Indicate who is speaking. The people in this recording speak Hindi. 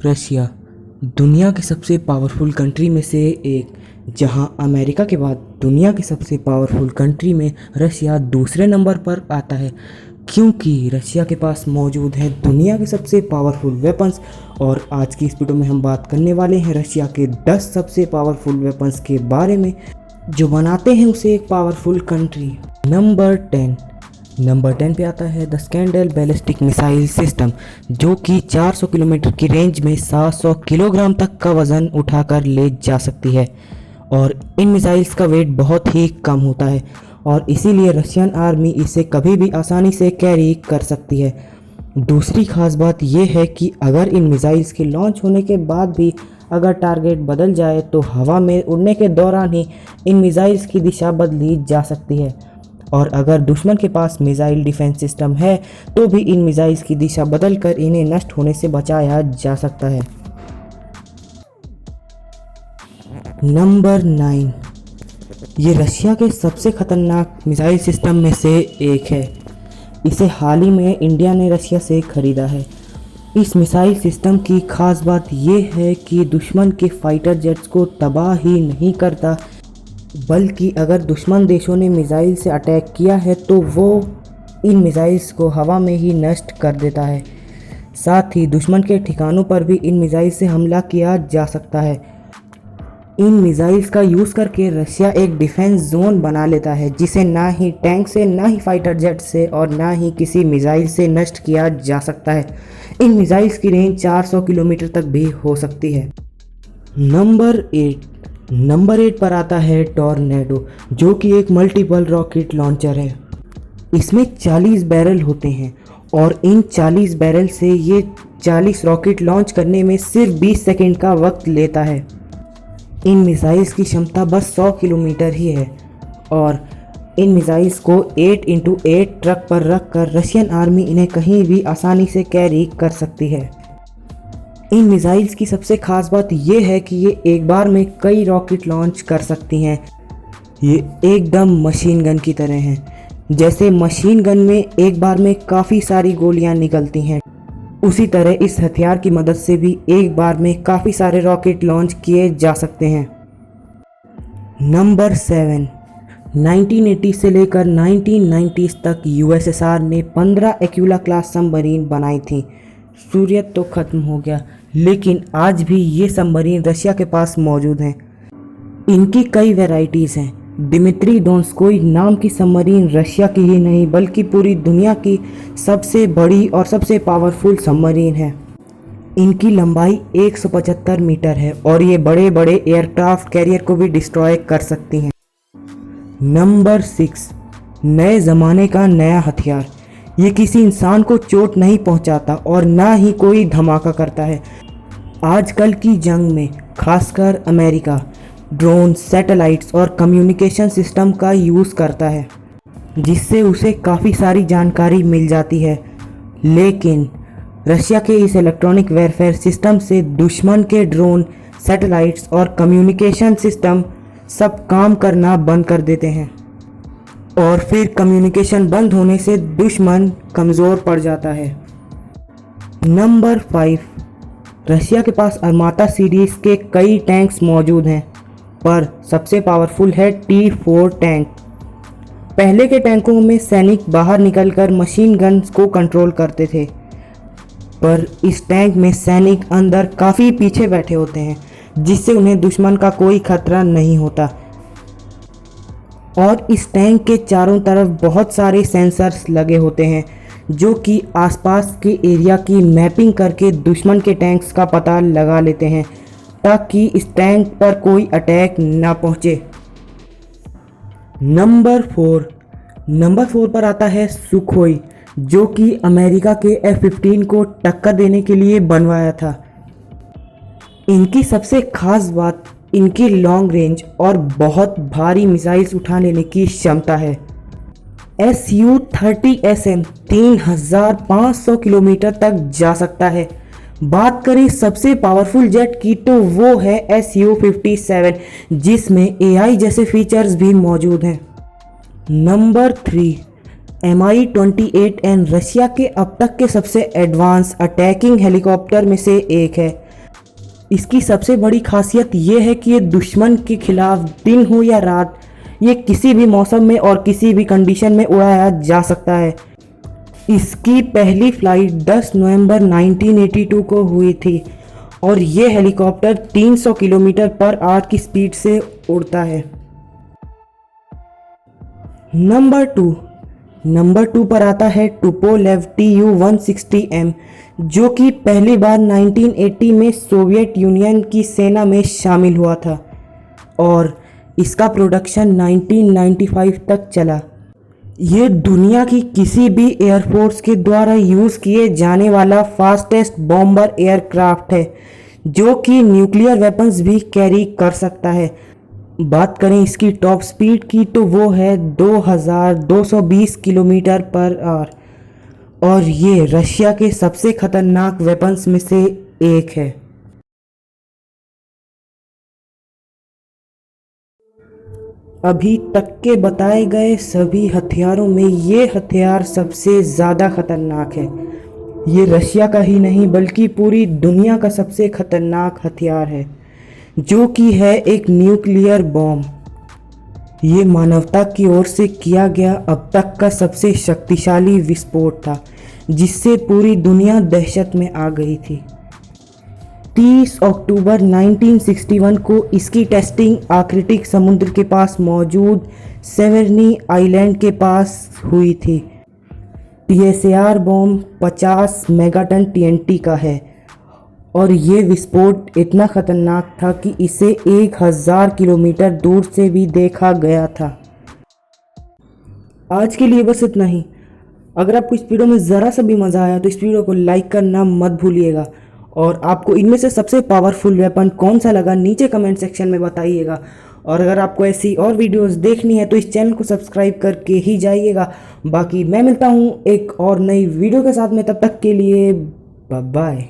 Speaker 1: रशिया दुनिया की सबसे पावरफुल कंट्री में से एक, जहां अमेरिका के बाद दुनिया की सबसे पावरफुल कंट्री में रशिया दूसरे नंबर पर आता है, क्योंकि रशिया के पास मौजूद है दुनिया के सबसे पावरफुल वेपन्स। और आज की इस वीडियो में हम बात करने वाले हैं रशिया के 10 सबसे पावरफुल वेपन्स के बारे में, जो बनाते हैं उसे एक पावरफुल कंट्री। नंबर 10 पे आता है the scandal ballistic missile system, जो कि 400 किलोमीटर की रेंज में 700 किलोग्राम तक का वज़न उठाकर ले जा सकती है। और इन मिसाइल्स का वेट बहुत ही कम होता है और इसीलिए रशियन आर्मी इसे कभी भी आसानी से कैरी कर सकती है। दूसरी खास बात यह है कि अगर इन मिसाइल्स के लॉन्च होने के बाद भी अगर टारगेट बदल जाए तो हवा में उड़ने के दौरान ही इन मिसाइल्स की दिशा बदली जा सकती है। और अगर दुश्मन के पास मिसाइल डिफेंस सिस्टम है तो भी इन मिसाइल्स की दिशा बदलकर इन्हें नष्ट होने से बचाया जा सकता है। नंबर 9, ये रशिया के सबसे खतरनाक मिसाइल सिस्टम में से एक है। इसे हाल ही में इंडिया ने रशिया से खरीदा है। इस मिसाइल सिस्टम की खास बात यह है कि दुश्मन के फाइटर जेट्स को तबाह ही नहीं करता, बल्कि अगर दुश्मन देशों ने मिसाइल से अटैक किया है तो वो इन मिसाइल्स को हवा में ही नष्ट कर देता है। साथ ही दुश्मन के ठिकानों पर भी इन मिसाइल से हमला किया जा सकता है। इन मिसाइल्स का यूज़ करके रशिया एक डिफेंस जोन बना लेता है, जिसे ना ही टैंक से, ना ही फाइटर जेट से और ना ही किसी मिसाइल से नष्ट किया जा सकता है। इन मिसाइल्स की रेंज 400 किलोमीटर तक भी हो सकती है। नंबर 8 पर आता है टॉर्नेडो, जो कि एक मल्टीपल रॉकेट लॉन्चर है। इसमें 40 बैरल होते हैं और इन 40 बैरल से ये 40 रॉकेट लॉन्च करने में सिर्फ 20 सेकेंड का वक्त लेता है। इन मिसाइल्स की क्षमता बस 100 किलोमीटर ही है और इन मिसाइल्स को 8x8 ट्रक पर रखकर रशियन आर्मी इन्हें कहीं भी आसानी से कैरी कर सकती है। इन मिसाइल्स की सबसे खास बात यह है कि ये एक बार में कई रॉकेट लॉन्च कर सकती हैं। ये एकदम मशीन गन की तरह हैं। जैसे मशीन गन में एक बार में काफ़ी सारी गोलियां निकलती हैं, उसी तरह इस हथियार की मदद से भी एक बार में काफ़ी सारे रॉकेट लॉन्च किए जा सकते हैं। नंबर 7, 1980 से लेकर 1990s तक यूएसएसआर ने 15 एक्विला क्लास सबमरीन बनाई थी। सूर्य तो ख़त्म हो गया, लेकिन आज भी ये सबमरीन रशिया के पास मौजूद हैं। इनकी कई वैरायटीज़ हैं। दिमित्री डोंस्कोई नाम की सबमरीन रशिया की ही नहीं बल्कि पूरी दुनिया की सबसे बड़ी और सबसे पावरफुल सबमरीन है। इनकी लंबाई 175 मीटर है और ये बड़े बड़े एयरक्राफ्ट कैरियर को भी डिस्ट्रॉय कर सकती हैं। नंबर 6, नए ज़माने का नया हथियार। ये किसी इंसान को चोट नहीं पहुंचाता और ना ही कोई धमाका करता है। आजकल की जंग में खासकर अमेरिका ड्रोन, सैटेलाइट्स और कम्युनिकेशन सिस्टम का यूज़ करता है, जिससे उसे काफ़ी सारी जानकारी मिल जाती है। लेकिन रशिया के इस इलेक्ट्रॉनिक वॉरफेयर सिस्टम से दुश्मन के ड्रोन, सैटेलाइट्स और कम्युनिकेशन सिस्टम सब काम करना बंद कर देते हैं और फिर कम्युनिकेशन बंद होने से दुश्मन कमज़ोर पड़ जाता है। नंबर 5, रशिया के पास आर्माता सीरीज़ के कई टैंक्स मौजूद हैं, पर सबसे पावरफुल है T4 टैंक। पहले के टैंकों में सैनिक बाहर निकलकर मशीन गन्स को कंट्रोल करते थे, पर इस टैंक में सैनिक अंदर काफ़ी पीछे बैठे होते हैं, जिससे उन्हें दुश्मन का कोई खतरा नहीं होता। और इस टैंक के चारों तरफ बहुत सारे सेंसर्स लगे होते हैं, जो कि आसपास के एरिया की मैपिंग करके दुश्मन के टैंक्स का पता लगा लेते हैं, ताकि इस टैंक पर कोई अटैक ना पहुंचे। नंबर 4 पर आता है सुखोई, जो कि अमेरिका के F-15 को टक्कर देने के लिए बनवाया था। इनकी सबसे खास बात इनकी लॉन्ग रेंज और बहुत भारी मिसाइल्स उठा लेने की क्षमता है। Su-30SM 3500 किलोमीटर तक जा सकता है। बात करें सबसे पावरफुल जेट की तो वो है Su-57, जिसमें AI जैसे फीचर्स भी मौजूद हैं। नंबर 3, Mi-28N रशिया के अब तक के सबसे एडवांस अटैकिंग हेलीकॉप्टर में से एक है। इसकी सबसे बड़ी खासियत ये है कि ये दुश्मन के खिलाफ दिन हो या रात, ये किसी भी मौसम में और किसी भी कंडीशन में उड़ाया जा सकता है। इसकी पहली फ्लाइट 10 नवंबर 1982 को हुई थी और ये हेलीकॉप्टर 300 किलोमीटर पर आवर की स्पीड से उड़ता है। नंबर टू पर आता है टुपोलेव Tu-160M, जो कि पहली बार 1980 में सोवियत यूनियन की सेना में शामिल हुआ था और इसका प्रोडक्शन 1995 तक चला। ये दुनिया की किसी भी एयरफोर्स के द्वारा यूज़ किए जाने वाला फास्टेस्ट बॉम्बर एयरक्राफ्ट है, जो कि न्यूक्लियर वेपन्स भी कैरी कर सकता है। बात करें इसकी टॉप स्पीड की तो वो है 2220 किलोमीटर पर आवर और ये रशिया के सबसे खतरनाक वेपन्स में से एक है। अभी तक के बताए गए सभी हथियारों में ये हथियार सबसे ज़्यादा खतरनाक है। ये रशिया का ही नहीं बल्कि पूरी दुनिया का सबसे खतरनाक हथियार है, जो कि है एक न्यूक्लियर बॉम्ब। ये मानवता की ओर से किया गया अब तक का सबसे शक्तिशाली विस्फोट था, जिससे पूरी दुनिया दहशत में आ गई थी। 30 अक्टूबर 1961 को इसकी टेस्टिंग आर्कटिक समुद्र के पास मौजूद सेवर्नी आइलैंड के पास हुई थी। PSAR बॉम्ब 50 मेगाटन TNT का है और ये विस्फोट इतना ख़तरनाक था कि इसे 1000 किलोमीटर दूर से भी देखा गया था। आज के लिए बस इतना ही। अगर आपको इस वीडियो में ज़रा सा भी मज़ा आया तो इस वीडियो को लाइक करना मत भूलिएगा और आपको इनमें से सबसे पावरफुल वेपन कौन सा लगा नीचे कमेंट सेक्शन में बताइएगा। और अगर आपको ऐसी और वीडियोस देखनी है तो इस चैनल को सब्सक्राइब करके ही जाइएगा। बाकी मैं मिलता हूँ एक और नई वीडियो के साथ में, तब तक के लिए बाय बाय।